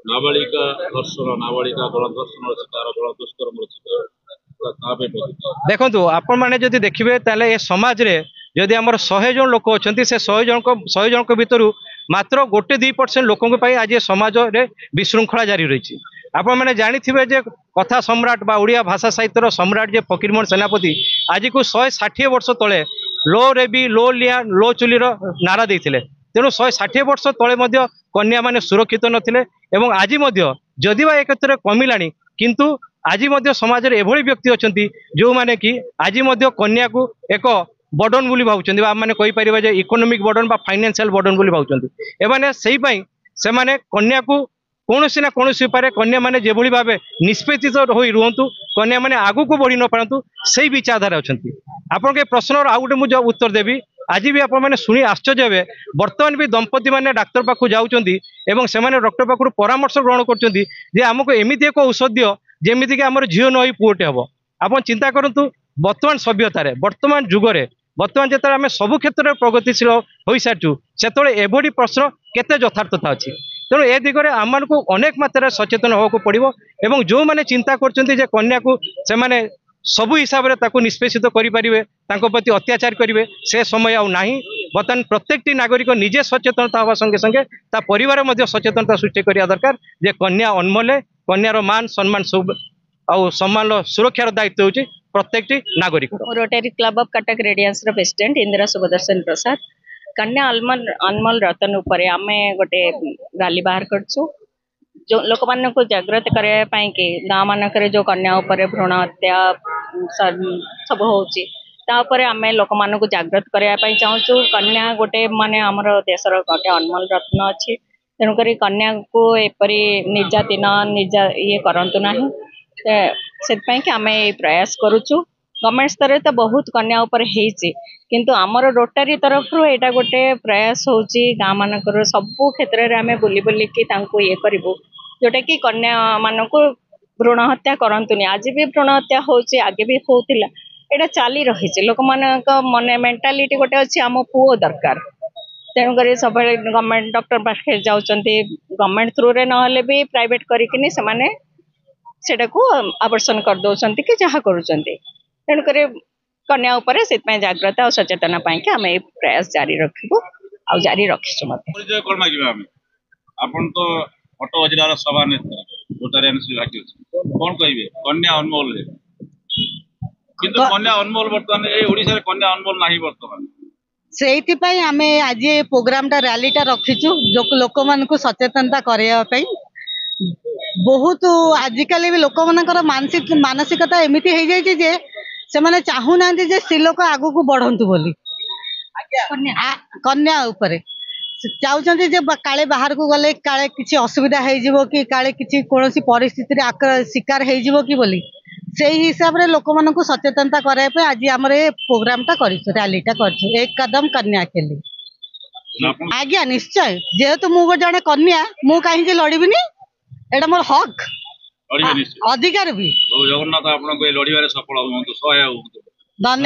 नाबालिका धर्षण नाबालिका गण धर्षण शिकार गण दुष्कर्म शिकार देखो आपण मैंने जदि देखिए ताले समाज रे जदि आमर 100 जन लोक अच्छा से 100 जन भितर मात्र 1-2% लोकों आज समाज रे विशृंखला जारी रही। आपण मैंने जानी जे कथा सम्राट बा ओडिया भाषा साहित्यर सम्राट जे फकीरमोहन सेनापति आज को 160 वर्ष तले लो रेबी लो लिया लो चुलीर नारा देते तेणु 160 वर्ष तले कन्या माने सुरक्षित नथिले एवं आज जदि बा एक कमिला किंतु आज समाज में एभली व्यक्ति अच्छा जो माने कि आज कन्या को एक बर्डन बोली भावुଛନ୍ତି माने कहि परिबा जे इकोनॉमिक बर्डन बा फाइनेंशियल बर्डन बोली भावुଛନ୍ତି एमाने सेही पई से माने कन्या को कौनसी ना कौनसी उपाय कन्या माने जेभली भाबे निष्पेषित होई रुहंतु कन्या माने आगु को बढ़ी न पारंतु सेही विचारधारा अछंती। आपन के प्रश्नर आ गुटे मु उत्तर देबी आज भी आपण माने सुनी आश्चर्य हेबे वर्तमान भी दंपति माने डाक्टर पाखु जाउଛନ୍ତି एवं से माने डॉक्टर पाखु परामर्श ग्रहण करଛନ୍ତି जे हमको एमिति एक औषध दियो जेमिति कि हमर झियो नई पुओटे हबो। आपण चिंता करंतु वर्तमान सभ्यतार वर्तमान जुगरे वर्तमान जिते आम सबु क्षेत्र में प्रगतिशील हो सारी से एभली प्रश्न केते यथार्थता अच्छी तेणु ए दिगरे आम को अनेक मात्रा सचेतन होगा पड़ो एवं जो मैंने चिंता कर कन्या को से माने सबु हिसाब से निष्पेषित करेंगे प्रति अत्याचार करेंगे से समय आना बर्तमान प्रत्येक नागरिक निजे सचेतनता हवा संगे संगे ता परिवार सचेतनता सृष्टि करने दरकार जे कन्या अनमोल कन्यार मान सम्मान सब आउ सम्मान सुरक्षार दायित्व होची प्रत्येक नागरिक। Rotary Club of Cuttack radiance president Indira Subhadarshan Prasad कन्या अनमोल रतन उपरे आमे गोटे रैली बाहर करछु जो लोक मान को जागृत करने कि गाँव मानक जो कन्या उपरे भ्रूण हत्या सब होची तापर आम लोक मान को जागृत करने चाहूँ कन्या गोटे माने आमर देशर गोटे अनमोल रत्न अच्छी तेणुक कन्या को एपरी निर्यातन ये करंतु नाही से कि आम प्रयास करुचु गवर्नमेंट स्तर तो बहुत कन्या उपर होती किंतु आमर रोटरी तरफ यहाँ गोटे प्रयास होची गाँव मानकर सबू क्षेत्र में आम बुली बुलिकी ये करूँ जोटा कि कन्या मान को भ्रूण हत्या करंतुनी आज भी भ्रूण हत्या होची आगे भी होतिला एटा चली रही लोक मान मन मेंटालिटी गोटे अच्छी आम पुओ दरकार तेणुक सब गवर्नमेंट डॉक्टर पाखे जाऊँगी गवर्नमेंट थ्रू रे नहले भी प्राइवेट करिकिनी से सेटा को आवर्षण कर दौरान कि जहाँ करुँच तेणुक कन्या उपर से जागृत और सचेतना पाई आम प्रयास जारी रखू आ जारी रखीचु कटक जिलार सभानेत्री रोटारियन विभाग कौन कहे कन्या अनमोल किंतु कन्या अनमोल बर्तमान ओडिशा रे कन्या अनमोल नहीं बर्तमान से आम आज प्रोग्राम रैलीटा रखीचु जो लोक मान सचेतनता करने बहुत आजिकल भी लोक मानकर मानसिकता एमती हो जाए जे से माने चाहूना जे स्त्री लोक आगु को बढ़ंतु बोली कन्या उपरे चाहते जे काले बाहर को गले काले किसी असुविधा हो कि काले किसी कौन परिस्थिति शिकार हो कि बोली से हिसाब रे लोक मान को सचेतनता करने आज आम प्रोग्रामटा कर रैलीटा कर एक कदम कन्या के लिए आज्ञा निश्चय जेहेतु मु जड़े कन्या मु कहीं लड़बीनी एटा मोर हक अधिकार भी जगन्नाथ आपन लड़वे सफल हूँ।